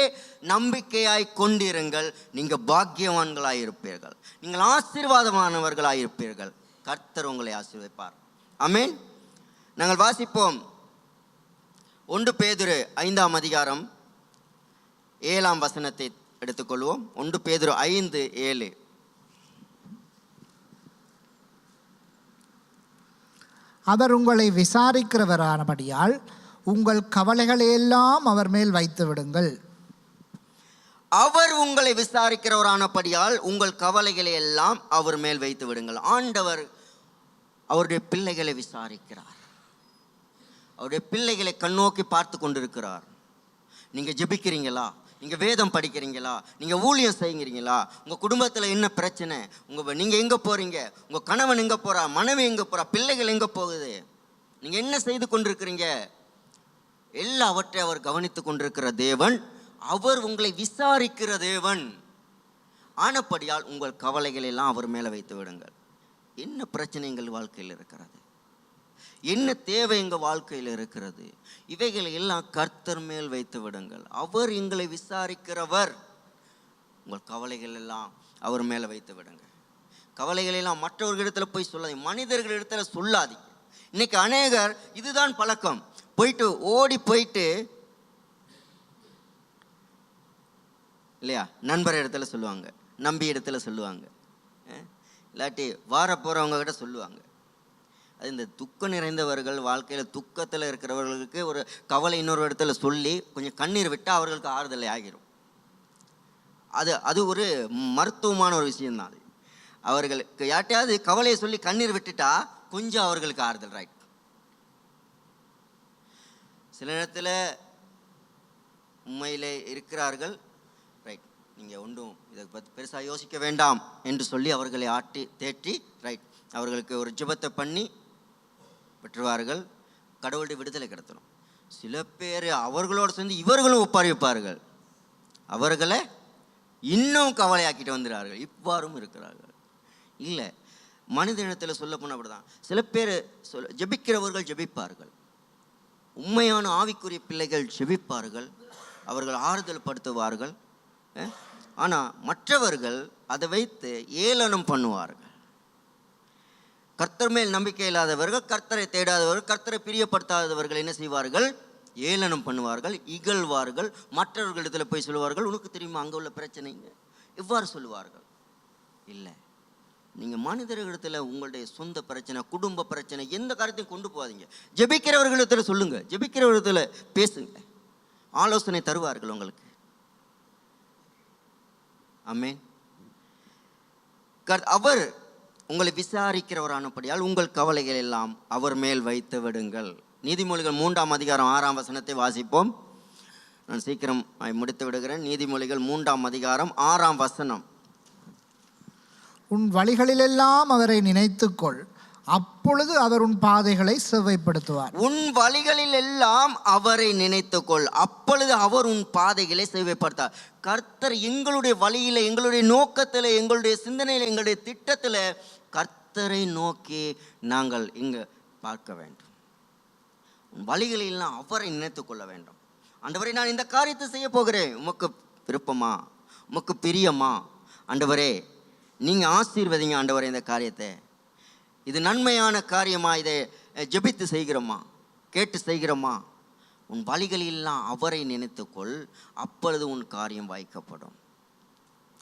நம்பிக்கையாய் கொண்டிருங்கள். நீங்கள் பாக்கியவான்களாய் இருப்பீர்கள், நீங்கள் ஆசீர்வாதமானவர்களாய் இருப்பீர்கள். கர்த்தர் உங்களை ஆசீர்வதிப்பார். ஆமென். நாங்கள் வாசிப்போம் 1 பேதுரு 5ஆம் அதிகாரம் 7ஆம் வசனத்தை எடுத்துக்கொள்வோம். 1 பேதுரு 5:7. அவர் உங்களை விசாரிக்கிறவரானபடியால் உங்கள் கவலைகளையெல்லாம் அவர் மேல் வைத்து விடுங்கள். அவர் உங்களை விசாரிக்கிறவரானபடியால் உங்கள் கவலைகளை எல்லாம் அவர் மேல் வைத்து விடுங்கள். ஆண்டவர் அவருடைய பிள்ளைகளை விசாரிக்கிறார், அவருடைய பிள்ளைகளை கண்ணோக்கி பார்த்து கொண்டிருக்கிறார். நீங்கள் ஜெபிக்கிறீங்களா, நீங்கள் வேதம் படிக்கிறீங்களா, நீங்கள் ஊழியம் செய்கிறீங்களா, உங்கள் குடும்பத்தில் என்ன பிரச்சனை, நீங்கள் எங்கே போகிறீங்க, உங்கள் கணவன் எங்கே போகிறா, மனைவி எங்கே போகிறா, பிள்ளைகள் எங்கே போகுது, நீங்கள் என்ன செய்து கொண்டிருக்கிறீங்க, எல்லாவற்றை அவர் கவனித்து கொண்டிருக்கிற தேவன். அவர் உங்களை விசாரிக்கிற தேவன் ஆனபடியால் உங்கள் கவலைகள் எல்லாம் அவர் மேலே வைத்து விடுங்கள். என்ன பிரச்சனை எங்கள் வாழ்க்கையில் இருக்கிறது, என்ன தேவை எங்கள் வாழ்க்கையில் இருக்கிறது, இவைகளை எல்லாம் கர்த்தர் மேல் வைத்து விடுங்கள். அவர் எங்களை விசாரிக்கிறவர். உங்கள் கவலைகள் எல்லாம் அவர் மேலே வைத்து விடுங்க. கவலைகள் எல்லாம் மற்றவர்களிடத்தில் போய் சொல்லாதீங்க, மனிதர்களிடத்தில் சொல்லாதீங்க. இன்னைக்கு அநேகர் இதுதான் பழக்கம். ஓடி போயிட்டு இல்லையா, நண்பர் இடத்துல சொல்லுவாங்க, நம்பி இடத்துல சொல்லுவாங்க, இல்லாட்டி வார போகிறவங்க கிட்ட சொல்லுவாங்க. அது இந்த துக்கம் நிறைந்தவர்கள், வாழ்க்கையில் துக்கத்தில் இருக்கிறவர்களுக்கு ஒரு கவலை இன்னொரு இடத்துல சொல்லி கொஞ்சம் கண்ணீர் விட்டால் அவர்களுக்கு ஆறுதலை ஆகிரும். அது ஒரு மருத்துவமான ஒரு விஷயம்தான். அது அவர்களுக்கு யார்ட்டையாவது கவலையை சொல்லி கண்ணீர் விட்டுட்டா கொஞ்சம் அவர்களுக்கு ஆறுதல். ரைட். சில நேரத்தில் உண்மையிலே இருக்கிறார்கள், ரைட், நீங்கள் ஒன்றும் இதை பற்றி பெருசாக யோசிக்க வேண்டாம் என்று சொல்லி அவர்களை ஆட்டி தேற்றி ரைட் அவர்களுக்கு ஒரு ஜெபத்தை பண்ணி விட்டுருவார்கள். கடவுளுடைய விடுதலை கிடைத்தணும். சில பேர் அவர்களோடு சேர்ந்து இவர்களும் ஒப்பாரிப்பார்கள், அவர்களை இன்னும் கவலையாக்கிட்டு வந்துடுறார்கள். இவ்வாறும் இருக்கிறார்கள். இல்லை, மனித இனத்தில் சொல்ல போனால் அப்படி தான். சில பேர் ஜெபிக்கிறவர்கள் ஜெபிப்பார்கள், உண்மையான ஆவிக்குரிய பிள்ளைகள் ஜெபிப்பார்கள், அவர்கள் ஆறுதல் படுத்துவார்கள். ஆனால் மற்றவர்கள் அதை வைத்து ஏளனம் பண்ணுவார்கள். கர்த்தர் மேல் நம்பிக்கை இல்லாதவர்கள், கர்த்தரை தேடாதவர்கள், கர்த்தரை பிரியப்படுத்தாதவர்கள் என்ன செய்வார்கள்? ஏளனம் பண்ணுவார்கள், இகழ்வார்கள், மற்றவர்களிடத்தில் போய் சொல்லுவார்கள், உனக்கு தெரியுமா அங்கே உள்ள பிரச்சனைங்க, எவ்வாறு சொல்லுவார்கள். இல்லை, நீங்கள் மனிதர்களிடத்தில் உங்களுடைய சொந்த பிரச்சனை, குடும்ப பிரச்சனை, எந்த காரியத்தையும் கொண்டு போகாதீங்க. ஜெபிக்கிறவர்களிடத்தில் சொல்லுங்கள், ஜெபிக்கிறவர்களிடத்தில் பேசுங்க, ஆலோசனை தருவார்கள் உங்களுக்கு. ஆமென். அவர் உங்களை விசாரிக்கிறவரானபடியால் உங்கள் கவலைகள் எல்லாம் அவர் மேல் வைத்து விடுங்கள். நீதிமொழிகள் 3ஆம் அதிகாரம் 6ஆம் வசனத்தை வாசிப்போம். நான் சீக்கிரம் முடித்து விடுகிறேன். நீதிமொழிகள் 3ஆம் அதிகாரம் 6ஆம் வசனம். உன் வழிகளிலெல்லாம் அவரை நினைத்துக்கொள், அப்பொழுது அவர் உன் பாதைகளை செவ்வைப்படுத்துவார். உன் வழிகளில் எல்லாம் அவரை நினைத்துக்கொள், அப்பொழுது அவர் உன் பாதைகளை செவ்வைப்படுத்தார். கர்த்தர் எங்களுடைய வழியில், எங்களுடைய நோக்கத்தில், எங்களுடைய சிந்தனையில், எங்களுடைய திட்டத்தில் கர்த்தரை நோக்கி நாங்கள் இங்கே பார்க்க வேண்டும். உன் வழிகளெல்லாம் அவரை நினைத்து கொள்ள வேண்டும். ஆண்டவரே, நான் இந்த காரியத்தை செய்ய போகிறேன், உமக்கு விருப்பமா, உமக்கு பிரியமா? ஆண்டவரே, நீங்கள் ஆசீர்வதிங்க ஆண்டவரே இந்த காரியத்தை. இது நன்மையான காரியமா? இதை ஜெபித்து செய்கிறோமா, கேட்டு செய்கிறோமா? உன் வழிகளெல்லாம் அவரை நினைத்துக்கொள், அப்பொழுது உன் காரியம் வாய்க்கப்படும்.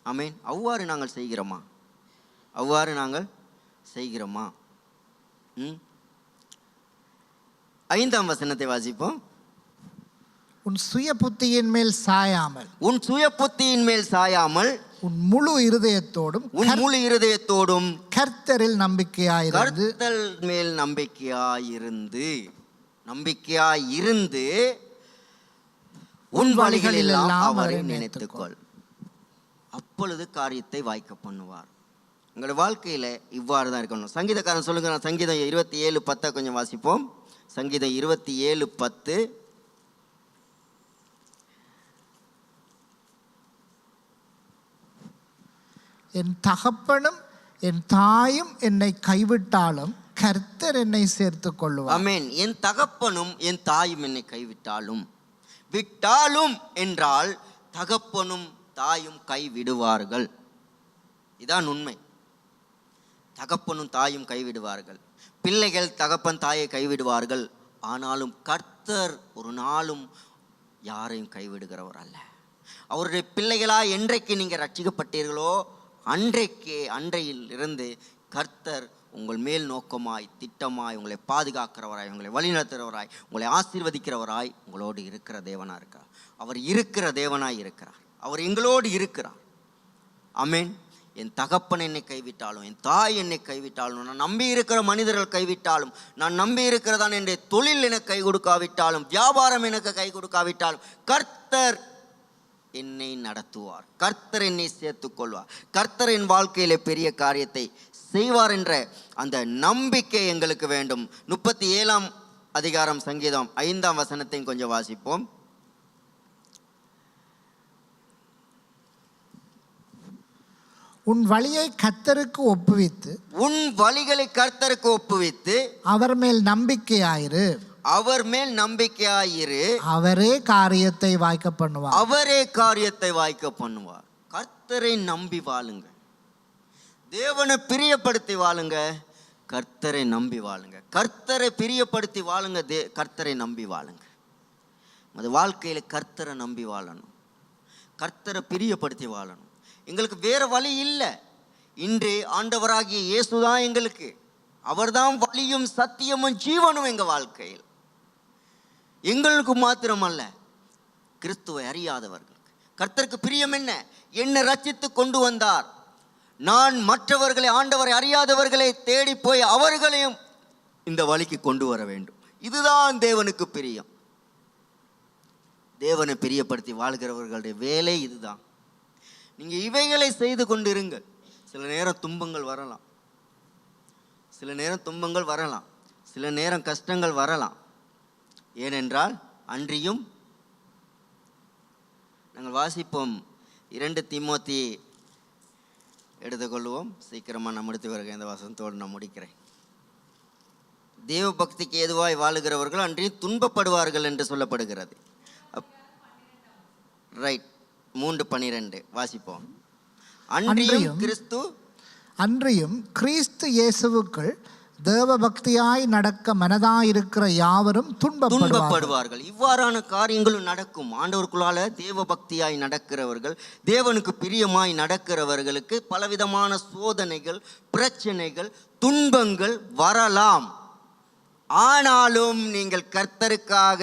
ஆமென். அவ்வாறு நாங்கள் செய்கிறோமா? அவ்வாறு நாங்கள் செய்கிறோமா? 5ஆம் வசனத்தை வாசிப்போம். உன் சுய புத்தியின் மேல் சாயாமல், உன் சுய புத்தியின் மேல் சாயாமல், உன் முழு இருதயத்தோடும், உன் முழு இருதயத்தோடும் கர்த்தரில் நம்பிக்கையாயிருந்து, கர்த்தர் மேல் நம்பிக்கையாயிருந்து உன் வழிகளெல்லாம் அவரை நினைத்துக்கொள், அப்பொழுது காரியத்தை வாய்க்க பண்ணுவார். உங்களோட வாழ்க்கையில் இவ்வாறு தான் இருக்கணும். சங்கீதக்காரன் சொல்லுங்க, நான் சங்கீதம் 27:10 கொஞ்சம் வாசிப்போம். சங்கீதம் 27:10. என் தகப்பனும் என் தாயும் என்னை கைவிட்டாலும் கர்த்தர் என்னை சேர்த்துக் கொள்ளுவார். ஆமென். என் தகப்பனும் என் தாயும் என்னை கைவிட்டாலும், விட்டாலும் என்றால் தகப்பனும் தாயும் கைவிடுவார்கள். இதான் உண்மை. தகப்பனும் தாயும் கைவிடுவார்கள், பிள்ளைகள் தகப்பன் தாயை கைவிடுவார்கள். ஆனாலும் கர்த்தர் ஒரு நாளும் யாரையும் கைவிடுகிறவர் அல்ல. அவருடைய பிள்ளைகளா என்றைக்கு நீங்கள் ரட்சிக்கப்பட்டீர்களோ அன்றையில் இருந்து கர்த்தர் உங்கள் மேல் நோக்கமாய், திட்டமாய், உங்களை பாதுகாக்கிறவராய், உங்களை வழிநடத்துகிறவராய், உங்களை ஆசீர்வதிக்கிறவராய் உங்களோடு இருக்கிற தேவனாக இருக்கிறார். அவர் இருக்கிற தேவனாய் இருக்கிறார். அவர் எங்களோடு இருக்கிறார். ஆமென். என் தகப்பன் என்னை கைவிட்டாலும், என் தாய் என்னை கைவிட்டாலும், நான் நம்பி இருக்கிற மனிதர்கள் கைவிட்டாலும், நான் நம்பி இருக்கிறதான் என்னுடைய தொழில் எனக்கு கை கொடுக்காவிட்டாலும், வியாபாரம் எனக்கு கை கொடுக்காவிட்டாலும், கர்த்தர் என்னை நடத்துவார், கர்த்தர் என்னை சேர்த்துக் கொள்வார், கர்த்தர் என் வாழ்க்கையிலே பெரிய காரியத்தை செய்வார் என்ற அந்த நம்பிக்கை எங்களுக்கு வேண்டும். 37ஆம் அதிகாரம் சங்கீதம் 5ஆம் வசனத்தையும் கொஞ்சம் வாசிப்போம். உன் வழியை கர்த்தருக்கு ஒப்புவித்து, உன் வழிகளை கர்த்தருக்கு ஒப்புவித்து அவர் மேல் நம்பிக்கையாயிரு, அவர் மேல் நம்பிக்கையாயிரு, அவரே காரியத்தை வாய்க்க பண்ணுவார். அவரே காரியத்தை வாய்க்க பண்ணுவார். கர்த்தரை நம்பி வாழுங்க, தேவனை பிரியப்படுத்தி வாழுங்க, கர்த்தரை நம்பி வாழுங்க. கர்த்தரை பிரியப்படுத்தி வாழுங்க, கர்த்தரை நம்பி வாழுங்க. அது வாழ்க்கையில் கர்த்தரை நம்பி வாழணும், கர்த்தரை பிரியப்படுத்தி வாழணும். எங்களுக்கு வேறு வழி இல்லை. இன்று ஆண்டவராகிய இயேசுதான் எங்களுக்கு, அவர்தான் வழியும் சத்தியமும் ஜீவனும் எங்கள் வாழ்க்கையில். எங்களுக்கு மாத்திரமல்ல, கிறிஸ்துவை அறியாதவர்களுக்கு. கர்த்தருக்கு பிரியம் என்ன? என்னை ரட்சித்து கொண்டு வந்தார். நான் மற்றவர்களை, ஆண்டவரை அறியாதவர்களை தேடி போய் அவர்களையும் இந்த வழிக்கு கொண்டு வர வேண்டும். இதுதான் தேவனுக்கு பிரியம். தேவனை பிரியப்படுத்தி வாழ்கிறவர்களுடைய வேலை இதுதான். நீங்கள் இவைகளை செய்து கொண்டிருங்கள். சில நேரம் துன்பங்கள் வரலாம், சில நேரம் துன்பங்கள் வரலாம், சில நேரம் கஷ்டங்கள் வரலாம். ஏனென்றால் அன்றியும் நாங்கள் வாசிப்போம். 2 தீமோத்தி எடுத்துக்கொள்வோம். சீக்கிரமாக நான் முடித்து வருகிறேன். இந்த வசனத்தோடு நான் முடிக்கிறேன். தேவ பக்திக்கு ஏதுவாய் வாழுகிறவர்கள் அன்றியும் துன்பப்படுவார்கள் என்று சொல்லப்படுகிறது. ரைட். 3:12 வாசிப்போம். அன்றியும் கிறிஸ்து இயேசுவுக்குள் தேவ பக்தியாய் நடக்க மனதாயிருக்கிற யாவரும் துன்பப்படுவார்கள். இவ்வாறான காரியங்களும் நடக்கும். ஆண்டவருக்குள்ளால தேவ பக்தியாய் நடக்கிறவர்கள், தேவனுக்கு பிரியமாய் நடக்கிறவர்களுக்கு பலவிதமான சோதனைகள், பிரச்சனைகள், துன்பங்கள் வரலாம். ஆனாலும் நீங்கள் கர்த்தருக்காக,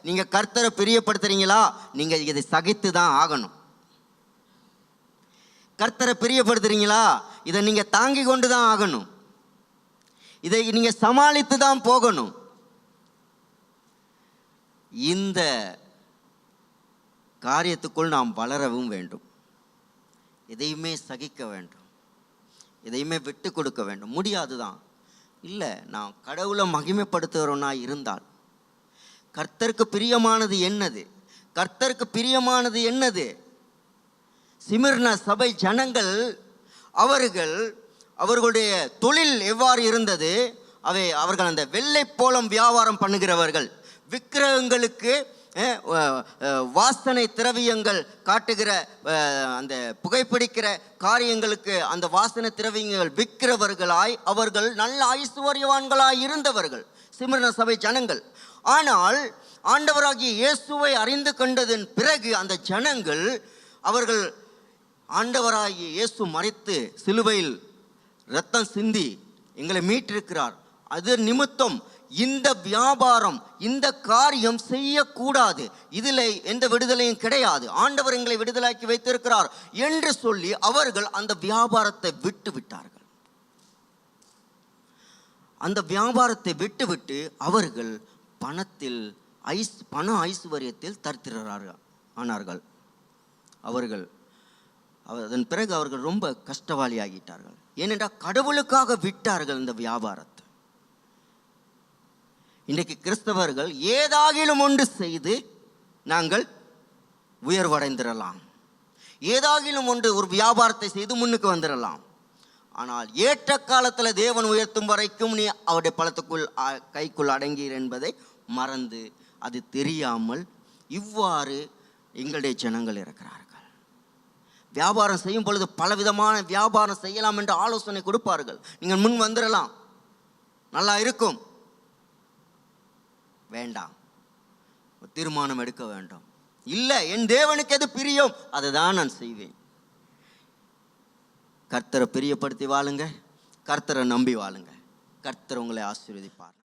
நீங்க கர்த்தரை பிரியப்படுத்துறீங்களா, நீங்க இதை சகித்து தான் ஆகணும். கர்த்தரை பிரியப்படுத்துறீங்களா, இதை நீங்க தாங்கி கொண்டு தான் ஆகணும். இதை நீங்க சமாளித்து தான் போகணும். இந்த காரியத்துக்குள் நாம் வளரவும் வேண்டும். எதையுமே சகிக்க வேண்டும், எதையுமே விட்டு கொடுக்க வேண்டும். முடியாதுதான் இல்லை. நான் கடவுளை மகிமைப்படுத்துகிறவனா இருந்தால், கர்த்தருக்கு பிரியமானது என்னது, கர்த்தருக்கு பிரியமானது என்னது? சிமிர்னா சபை ஜனங்கள், அவர்களுடைய தொழில் எவ்வாறு இருந்தது? அவர்கள் அந்த வெள்ளை போலம் வியாபாரம் பண்ணுகிறவர்கள், விக்கிரகங்களுக்கு வாசனை திரவியங்கள் காட்டுகிற, அந்த புகைப்பிடிக்கிற காரியங்களுக்கு அந்த வாசனை திரவியங்கள் விற்கிறவர்களாய் அவர்கள் நல்ல ஐஸ்வர்யவான்களாய் இருந்தவர்கள் சிமிர்னா சபை ஜனங்கள். ஆனால் ஆண்டவராகிய இயேசுவை அறிந்து கொண்டதன் பிறகு அந்த ஜனங்கள், அவர்கள் ஆண்டவராகிய இயேசு மரித்து சிலுவையில் இரத்தம் சிந்தி எங்களை மீட்டிருக்கிறார், அது நிமித்தம் இந்த வியாபாரம், இந்த காரியம் செய்யக்கூடாது, இதில் எந்த விடுதலையும் கிடையாது, ஆண்டவர் எங்களை விடுதலாக்கி வைத்திருக்கிறார் என்று சொல்லி அவர்கள் அந்த வியாபாரத்தை விட்டு விட்டார்கள். அந்த வியாபாரத்தை விட்டுவிட்டு அவர்கள் பண ஐஸ்வர்யத்தில் தரித்திரர்கள் ஆனார்கள். அதன் பிறகு அவர்கள் ரொம்ப கஷ்டவாளி ஆகிட்டார்கள். ஏனென்றால் கடவுளுக்காக விட்டார்கள் இந்த வியாபாரத்தை. இன்றைக்கு கிறிஸ்தவர்கள் ஏதாகிலும் ஒன்று செய்து நாங்கள் உயர்வடைந்திடலாம், ஏதாகிலும் ஒன்று ஒரு வியாபாரத்தை செய்து முன்னுக்கு வந்துடலாம். ஆனால் ஏற்ற காலத்தில் தேவன் உயர்த்தும் வரைக்கும் நீ அவருடைய பலத்துக்குள் கைக்குள் அடங்கீர் என்பதை மறந்து, அது தெரியாமல் இவ்வாறு எங்களுடைய ஜனங்கள் இருக்கிறார்கள். வியாபாரம் செய்யும் பொழுது பலவிதமான வியாபாரம் செய்யலாம் என்று ஆலோசனை கொடுப்பார்கள். நீங்கள் முன் வந்துடலாம், நல்லா இருக்கும். வேண்டாம், தீர்மானம் எடுக்க வேண்டும். இல்லை, என் தேவனுக்கு எது பிரியம் அதுதான் நான் செய்வேன். கர்த்தரை பிரியப்படுத்தி வாழுங்க, கர்த்தரை நம்பி வாழுங்க. கர்த்தர் உங்களை ஆசீர்வதிப்பார்.